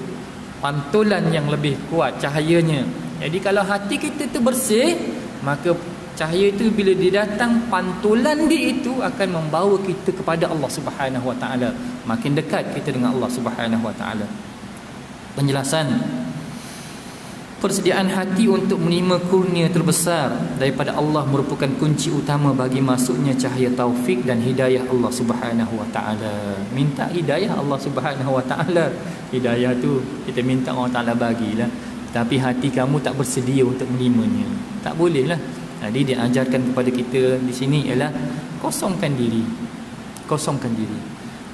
Pantulan yang lebih kuat cahayanya. Jadi kalau hati kita tu bersih, maka cahaya itu bila dia datang, pantulan dia itu akan membawa kita kepada Allah Subhanahu Wa Taala. Makin dekat kita dengan Allah Subhanahu Wa Taala. Penjelasan persediaan hati untuk menerima kurnia terbesar daripada Allah merupakan kunci utama bagi masuknya cahaya taufik dan hidayah Allah Subhanahu Wa Taala. Minta hidayah Allah Subhanahu Wa Taala. Hidayah tu kita minta Allah Taala bagilah, tapi hati kamu tak bersedia untuk menerimanya. Tak boleh lah. Jadi dia ajarkan kepada kita di sini ialah kosongkan diri. Kosongkan diri.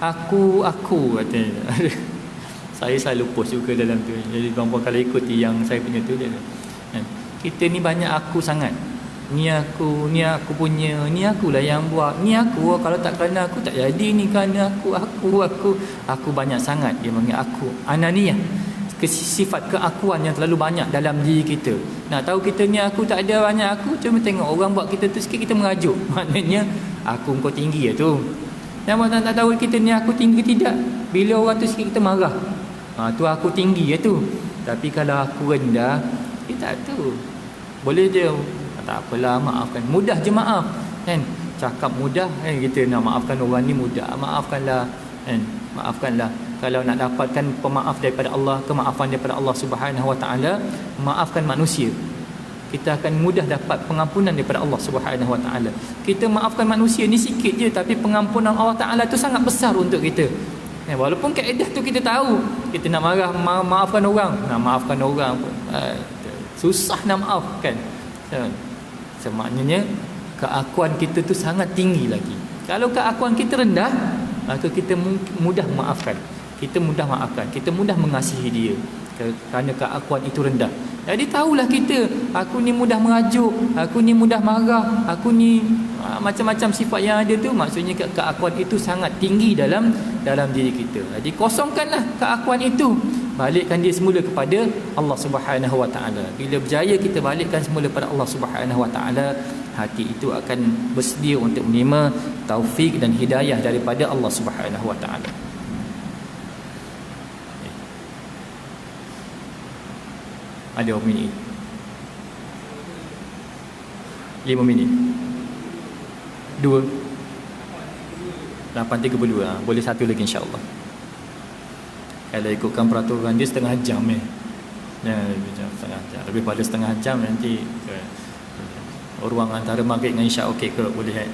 Aku katanya. Saya selalu post juga dalam tu. Jadi bang-bang kalau ikuti yang saya punya tu dia. Kita ni banyak aku sangat. Ni aku punya, ni akulah yang buat. Ni aku, kalau tak kerana aku tak jadi ni, kerana aku banyak sangat. Dia panggil aku. Ananiyah. Sifat keakuan yang terlalu banyak dalam diri kita. Nak tahu kita ni aku tak ada banyak aku, cuma tengok orang buat kita tu sikit kita mengajuk. Maknanya aku kau tinggi tu. Dan orang tak tahu kita ni aku tinggi tidak. Bila orang tu sikit kita marah. Tu aku tinggi tu. Tapi kalau aku rendah, kita tak tahu. Boleh je, tak apalah, maafkan. Mudah je maaf kan. Cakap mudah kan, kita nak maafkan orang ni mudah. Maafkanlah kan. Maafkanlah. Kalau nak dapatkan pemaaf daripada Allah, kemaafan daripada Allah Subhanahu Wa Taala, maafkan manusia, kita akan mudah dapat pengampunan daripada Allah Subhanahu Wa Taala. Kita maafkan manusia ni sikit je, tapi pengampunan Allah Taala tu sangat besar untuk kita. Walaupun kaedah tu kita tahu, kita nak marah, maafkan orang, susah nak maafkan. Semaknanya keakuan kita tu sangat tinggi lagi. Kalau keakuan kita rendah, maka kita mudah memaafkan. Kita mudah maafkan, kita mudah mengasihi dia kerana keakuan itu rendah. Jadi tahulah kita, aku ni mudah merajuk, aku ni mudah marah, aku ni macam-macam sifat yang ada tu. Maksudnya keakuan itu sangat tinggi dalam diri kita. Jadi kosongkanlah keakuan itu, balikkan dia semula kepada Allah Subhanahu Wa Taala. Bila berjaya kita balikkan semula kepada Allah Subhanahu Wa Taala, hati itu akan bersedia untuk menerima taufik dan hidayah daripada Allah Subhanahu Wa Taala. Ada berapa minit? 5 minit. 8.32. Boleh satu lagi insya-Allah. Kalau ikutkan peraturan dia setengah jam setengah jam. Lebih pada setengah jam nanti ruang antara maghrib dengan isyak okey ke? Boleh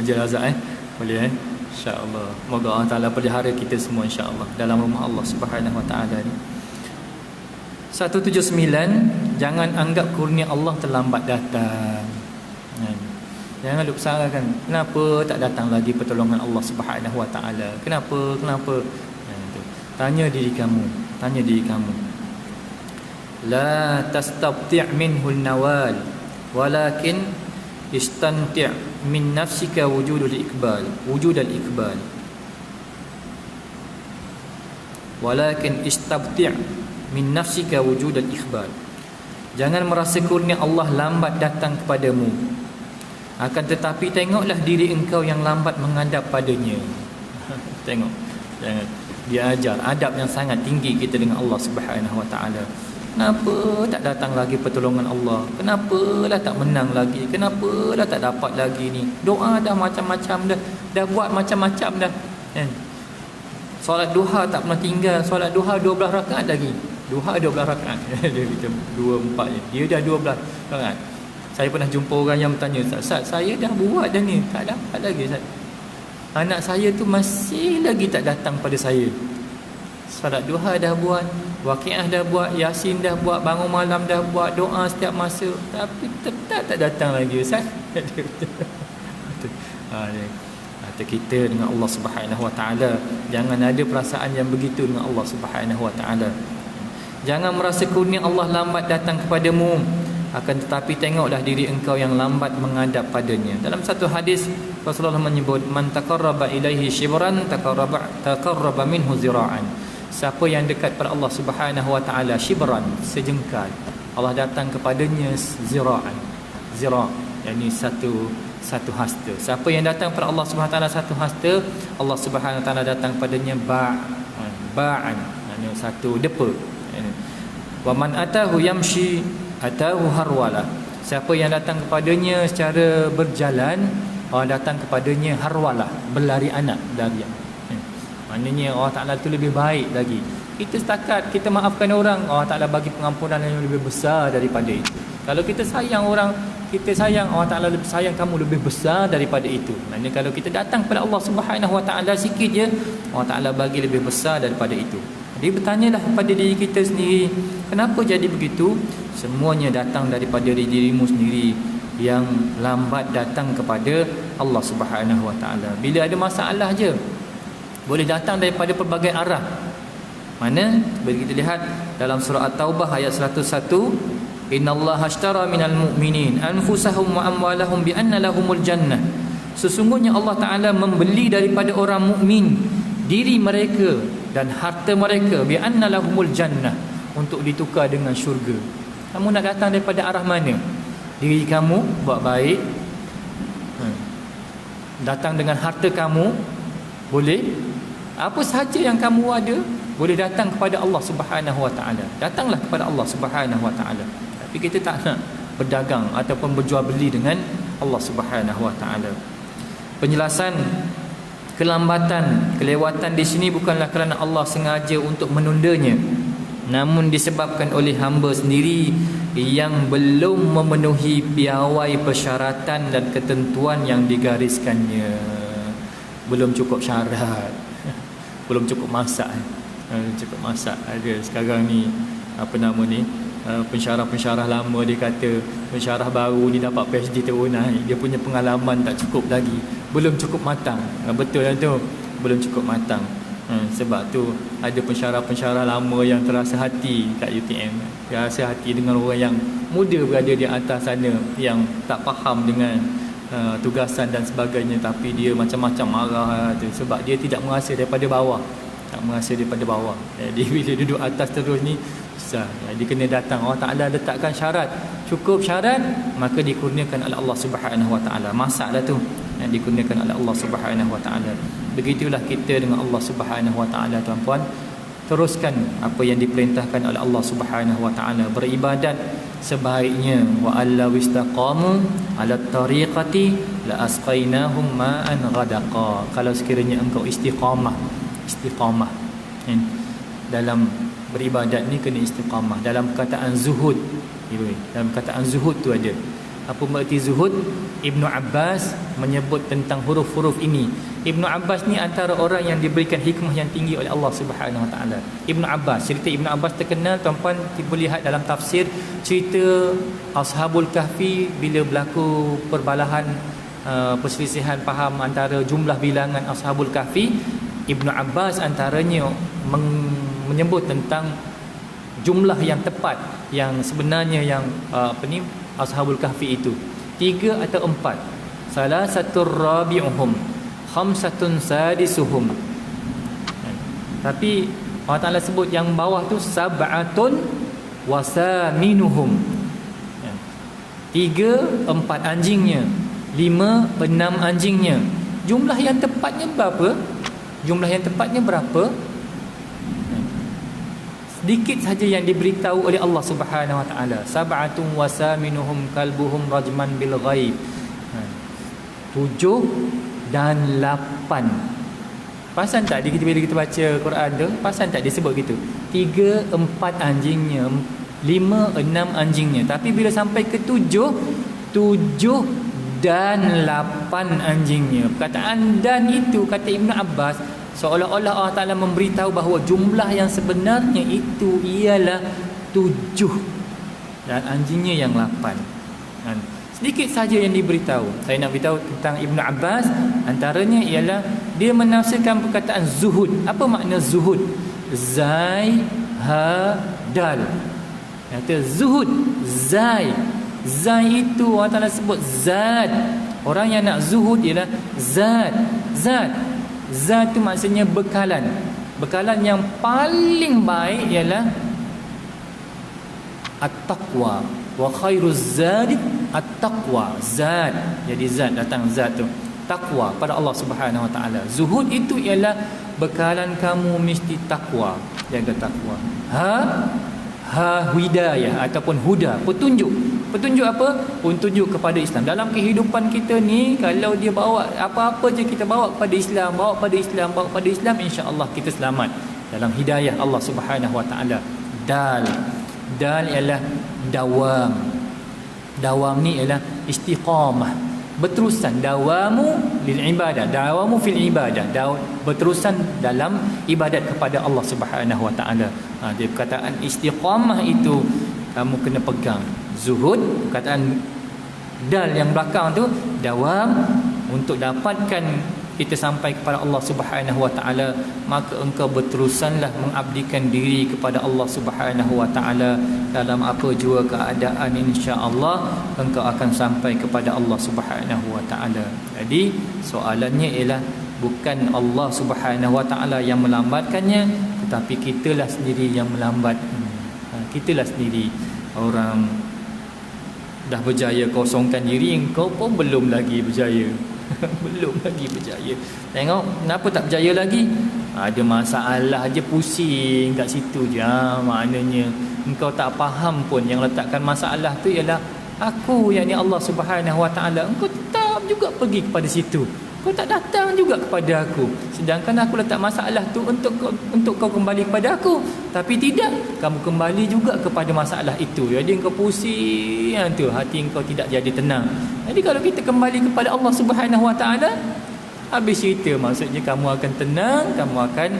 Haji Razak Boleh insya-Allah. Moga Allah Taala pelihara kita semua insya-Allah dalam rumah Allah Subhanahu Wa Taala ni. 179, jangan anggap kurnia Allah terlambat datang. Jangan lupa salahkan, kenapa tak datang lagi pertolongan Allah Subhanahu Wa Taala? Kenapa? Tanya diri kamu. La tastabti' minhu an-nawal, walakin istanti' min nafsika wujud al-iqbal. Walakin istabti' min nafsika wujud al-ikhbal. Jangan merasa kurnia Allah lambat datang kepadamu, akan tetapi tengoklah diri engkau yang lambat menghadap padanya. Tengok, jangan. Dia ajar adab yang sangat tinggi kita dengan Allah Subhanahu Wa Taala. Kenapa tak datang lagi pertolongan Allah? Kenapalah tak menang lagi? Kenapalah tak dapat lagi ni? Doa dah macam-macam dah buat macam-macam dah. Solat duha tak pernah tinggal. Solat duha 12 rakaat lagi. Duha 12 rakaat. Dia kata 24 je. Dia dah 12 rakaat. Saya pernah jumpa orang yang bertanya, Ustaz, saya dah buat dah ni, tak dapat lagi Ustaz. Anak saya tu masih lagi tak datang pada saya. Solat duha dah buat, waqiah dah buat, yasin dah buat, bangun malam dah buat, doa setiap masa, tapi tetap tak datang lagi Ustaz. Kita dengan Allah Subhanahu Wa Taala, jangan ada perasaan yang begitu dengan Allah Subhanahu Wa Taala. Jangan merasa kurnia Allah lambat datang kepadamu, akan tetapi tengoklah diri engkau yang lambat menghadap padanya. Dalam satu hadis Rasulullah menyebut, man taqarraba ilaihi shibran taqarraba minhu zira'an. Siapa yang dekat pada Allah Subhanahu Wa Taala shibran, sejengkal, Allah datang kepadanya zira'an. Zira', yakni satu hasta. Siapa yang datang pada Allah Subhanahu Wa Taala satu hasta, Allah Subhanahu Wa Taala datang padanya ba'an, yakni satu depa. Wa man atahu yamshi atahu harwala. Siapa yang datang kepadanya secara berjalan, Allah datang kepadanya harwala, berlari anak, berlarian. Maknanya Allah Ta'ala tu lebih baik lagi. Kita setakat kita maafkan orang, Allah Ta'ala bagi pengampunan yang lebih besar daripada itu. Kalau kita sayang orang, kita sayang, Allah Ta'ala sayang kamu lebih besar daripada itu. Maknanya kalau kita datang kepada Allah Subhanahu Wa Ta'ala sikit je, Allah Ta'ala bagi lebih besar daripada itu. Jadi bertanyalah kepada diri kita sendiri, kenapa jadi begitu? Semuanya datang daripada dirimu sendiri yang lambat datang kepada Allah Subhanahu Wa Ta'ala. Bila ada masalah je, boleh datang daripada pelbagai arah. Mana? Bila kita lihat dalam surah At-Taubah ayat 101, innallaha ashtara minal mu'minin anfusahum wa amwalahum bi anna lahumul jannah. Sesungguhnya Allah Ta'ala membeli daripada orang mukmin diri mereka dan harta mereka bi anna lahumul jannah, untuk ditukar dengan syurga. Kamu nak datang daripada arah mana? Diri kamu buat baik, datang dengan harta kamu, boleh. Apa sahaja yang kamu ada, boleh datang kepada Allah Subhanahu Wa Ta'ala. Datanglah kepada Allah Subhanahu Wa Ta'ala. Tapi kita tak nak berdagang ataupun berjual beli dengan Allah Subhanahu Wa Ta'ala. Penjelasan kelambatan, kelewatan di sini bukanlah kerana Allah sengaja untuk menundanya, namun disebabkan oleh hamba sendiri yang belum memenuhi piawai persyaratan dan ketentuan yang digariskannya. Belum cukup syarat, belum cukup masak. Cukup masak. Ada sekarang ni apa nama ni, pensyarah-pensyarah lama dia kata pensyarah baru ni dapat PhD terus naik, dia punya pengalaman tak cukup lagi, belum cukup matang. Betul lah tu, belum cukup matang. Sebab tu ada pensyarah-pensyarah lama yang terasa hati kat UTM, terasa hati dengan orang yang muda berada di atas sana, yang tak faham dengan tugasan dan sebagainya, tapi dia macam-macam marah tu, sebab dia tidak merasa daripada bawah, tak merasa daripada bawah. Jadi bila duduk atas terus ni susah. Jadi kena datang. Allah Ta'ala letakkan syarat, cukup syarat, maka dikurniakan oleh Allah Subhanahu Wa Ta'ala. Masaklah tu yang dikurniakan oleh Allah Subhanahu Wa Ta'ala. Begitulah kita dengan Allah Subhanahu Wa Ta'ala, tuan-puan. Teruskan apa yang diperintahkan oleh Allah Subhanahu Wa Ta'ala, beribadat sebaiknya. Wa allaw istaqamu ala tariqati la asqainahum ma'an ghadaqa. Kalau sekiranya engkau istiqamah dalam beribadat ni, kena istiqamah. Dalam perkataan zuhud, dalam perkataan zuhud tu ada apa berarti zuhud. Ibnu Abbas menyebut tentang huruf-huruf ini. Ibnu Abbas ni antara orang yang diberikan hikmah yang tinggi oleh Allah Subhanahu Wa Ta'ala. Ibnu Abbas, cerita Ibnu Abbas terkenal, tuan-puan boleh lihat dalam tafsir cerita Ashabul Kahfi. Bila berlaku perbalahan, perselisihan faham antara jumlah bilangan Ashabul Kahfi, Ibnu Abbas antaranya menyebut tentang jumlah yang tepat, yang sebenarnya yang Ashabul Kahfi itu 3 atau 4. Salah satu rabi'uhum, khamsatun sadisuhum. Tapi Allah Ta'ala sebut yang bawah tu sab'atun wasaminuhum. 3, 4 anjingnya, 5, 6 anjingnya. Jumlah yang tepatnya berapa? Sedikit saja yang diberitahu oleh Allah Subhanahu Wa Ta'ala. Sab'atun wasaminuhum kalbuhum rajman bil ghaib. 7 dan 8. Perasan tak bila kita baca Quran tu, perasan tak dia sebut gitu? 3, 4 anjingnya, 5, 6 anjingnya. Tapi bila sampai ke 7 dan 8 anjingnya. Perkataan dan itu, kata Ibn Abbas, seolah-olah Allah Ta'ala memberitahu bahawa jumlah yang sebenarnya itu ialah 7 dan anjingnya yang 8. Sedikit saja yang diberitahu. Saya nak beritahu tentang Ibn Abbas, antaranya ialah dia menafsirkan perkataan zuhud. Apa makna zuhud? Zai, ha, dal. Kata zuhud, zai. Zai itu Allah Ta'ala sebut zat. Orang yang nak zuhud ialah zat. Zat tu maksudnya bekalan. Bekalan yang paling baik ialah at-taqwa. Wa khairuz zadi at-taqwa. Zat. Jadi zat, datang zat tu. Taqwa pada Allah Subhanahu Wa Ta'ala. Zuhud itu ialah bekalan kamu mesti takwa. Jaga takwa. Hidayah ataupun huda, petunjuk. Petunjuk apa? Petunjuk kepada Islam. Dalam kehidupan kita ni, kalau dia bawa apa-apa je kita bawa kepada Islam, bawa kepada Islam, insya-Allah kita selamat dalam hidayah Allah Subhanahu Wa Ta'ala. Dal ialah dawam. Dawam ni ialah istiqamah, berterusan. Dawamu lil ibadah, dawamu fil ibadah, berterusan dalam ibadat kepada Allah Subhanahu Wa Ta'ala. Dia perkataan istiqamah itu kamu kena pegang. Zuhud, perkataan dal yang belakang tu, dawam. Untuk dapatkan kita sampai kepada Allah Subhanahu Wa Ta'ala, maka engkau berterusanlah mengabdikan diri kepada Allah Subhanahu Wa Ta'ala dalam apa jua keadaan, insya-Allah engkau akan sampai kepada Allah Subhanahu Wa Ta'ala. Jadi soalannya ialah bukan Allah Subhanahu Wa Ta'ala yang melambatkannya, tetapi kitalah sendiri yang melambat. Kitalah sendiri. Orang dah berjaya kosongkan diri, engkau pun belum lagi berjaya. Belum lagi berjaya. Tengok kenapa tak berjaya lagi? Ada masalah je, pusing kat situ je. Maknanya engkau tak faham pun yang letakkan masalah tu ialah aku, yakni Allah Subhanahu Wa Ta'ala. Engkau tetap juga pergi kepada situ. Kau tak datang juga kepada aku. Sedangkan aku letak masalah tu untuk kau kembali kepada aku. Tapi tidak, kamu kembali juga kepada masalah itu. Jadi engkau pusing tu, hati engkau tidak jadi tenang. Jadi kalau kita kembali kepada Allah Subhanahu Wa Ta'ala, habis cerita. Maksudnya kamu akan tenang, kamu akan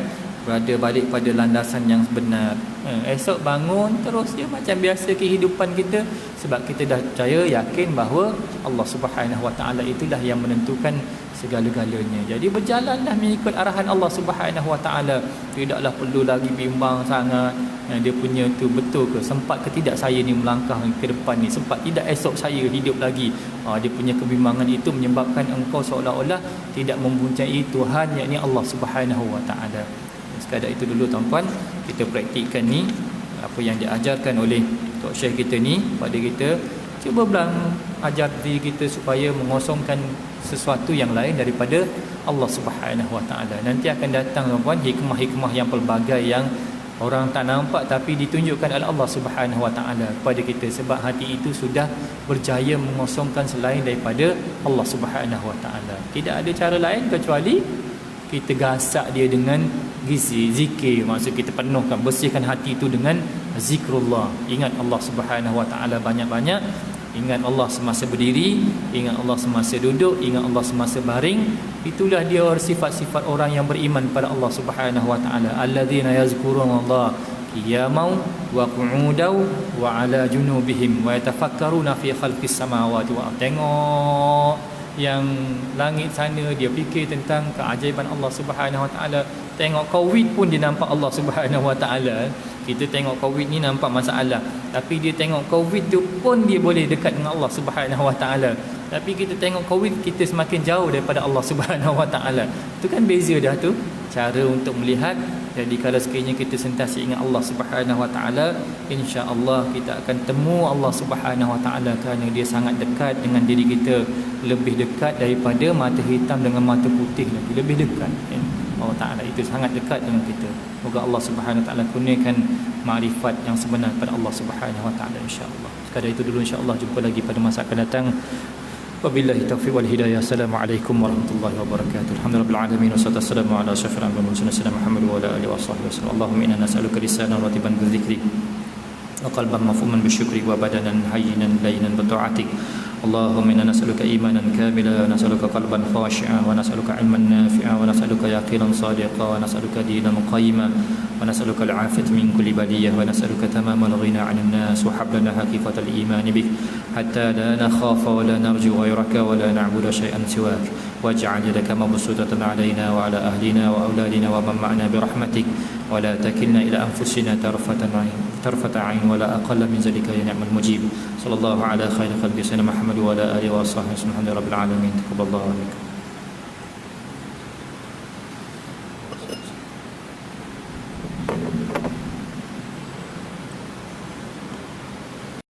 berada balik pada landasan yang benar. Esok bangun terus je macam biasa kehidupan kita, sebab kita dah percaya, yakin bahawa Allah Subhanahu Wa Ta'ala itulah yang menentukan segala-galanya. Jadi berjalanlah mengikut arahan Allah Subhanahu Wa Ta'ala. Tidaklah perlu lagi bimbang sangat, dia punya tu betul ke, sempat ke tidak saya ni melangkah ke depan ni, sempat tidak esok saya hidup lagi. Dia punya kebimbangan itu menyebabkan engkau seolah-olah tidak mempunyai Tuhan, yakni Allah Subhanahu Wa Ta'ala. Sekadar itu dulu tuan-puan, kita praktikkan ni apa yang diajarkan oleh Tok Syekh kita ni pada kita. Cuba ajar diri kita supaya mengosongkan sesuatu yang lain daripada Allah Subhanahu Wa Ta'ala. Nanti akan datang tuan-puan hikmah-hikmah yang pelbagai yang orang tak nampak tapi ditunjukkan oleh Allah Subhanahu Wa Ta'ala kepada kita, sebab hati itu sudah berjaya mengosongkan selain daripada Allah Subhanahu Wa Ta'ala. Tidak ada cara lain kecuali kita gasak dia dengan zikir. Maksud kita penuhkan, bersihkan hati itu dengan zikrullah. Ingat Allah Subhanahu Wa Ta'ala banyak-banyak. Ingat Allah semasa berdiri, ingat Allah semasa duduk, ingat Allah semasa baring. Itulah dia sifat-sifat orang yang beriman pada Allah Subhanahu Wa Ta'ala. Alladzina yazkurunallaha qiyaman wa qu'udan wa 'ala junubihim wa yatafakkaruna fi khalqis samawati wal ardh. Tengok yang langit sana, dia fikir tentang keajaiban Allah Subhanahu Wa Ta'ala. Tengok COVID pun dia nampak Allah Subhanahu Wa Ta'ala. Kita tengok COVID ni nampak masalah, tapi dia tengok COVID tu pun dia boleh dekat dengan Allah Subhanahu Wa Ta'ala. Tapi kita tengok COVID, kita semakin jauh daripada Allah Subhanahu Wa Ta'ala. Itu kan beza dah tu cara untuk melihat. Jadi kalau sekiranya kita sentiasa ingat Allah Subhanahu Wa Ta'ala, insya-Allah kita akan temu Allah Subhanahu Wa Ta'ala, kerana dia sangat dekat dengan diri kita, lebih dekat daripada mata hitam dengan mata putih lagi, lebih dekat. Allah Ta'ala itu sangat dekat dengan kita. Moga Allah Subhanahu Wa Ta'ala kurniakan makrifat yang sebenar pada Allah Subhanahu Wa Ta'ala, insya-Allah. Sekadar itu dulu, insya-Allah jumpa lagi pada masa akan datang. Wabillahi taufiq wal hidayah. Assalamualaikum warahmatullahi wabarakatuh. Alhamdulillahil alamin wassalatu wassalamu ala asyrafil anbiya'i wal mursalin sayyidina Muhammad wa ala alihi wasallam. Allahumma inna nas'aluka lisanan ratiban bidzikri wa qalban mafhuman bisyukri wa badanan hayyinan layyinan bi ta'atik. Allahumma inna nas'aluka imanan kamila wa nas'aluka qalban khashi'an wa nas'aluka ilman nafi'an wa nas'aluka yaqinan sadiqan wa nas'aluka dinan qayyima wa nas'aluka al-'afiyata min kulli baliyah wa nas'aluka tamamal ghina 'anil nas wa hablana haqiqatal iman bik hatta la nakhafa wa la narju ghayraka wa la na'budu shay'an siwak waj'al yadaka mabsutatan 'alaina wa 'ala ahlina wa auladina wa man ma'ana bi rahmatik wa la takilna ila anfusina tarfata 'ain wa la aqalla min zalika ya ni'mal mujib. Sallallahu ala khairi khalqi sayyidina Muhammad wa ala alihi wa sahbihi subhana rabbil alamin. Taqabbalallahu minkum.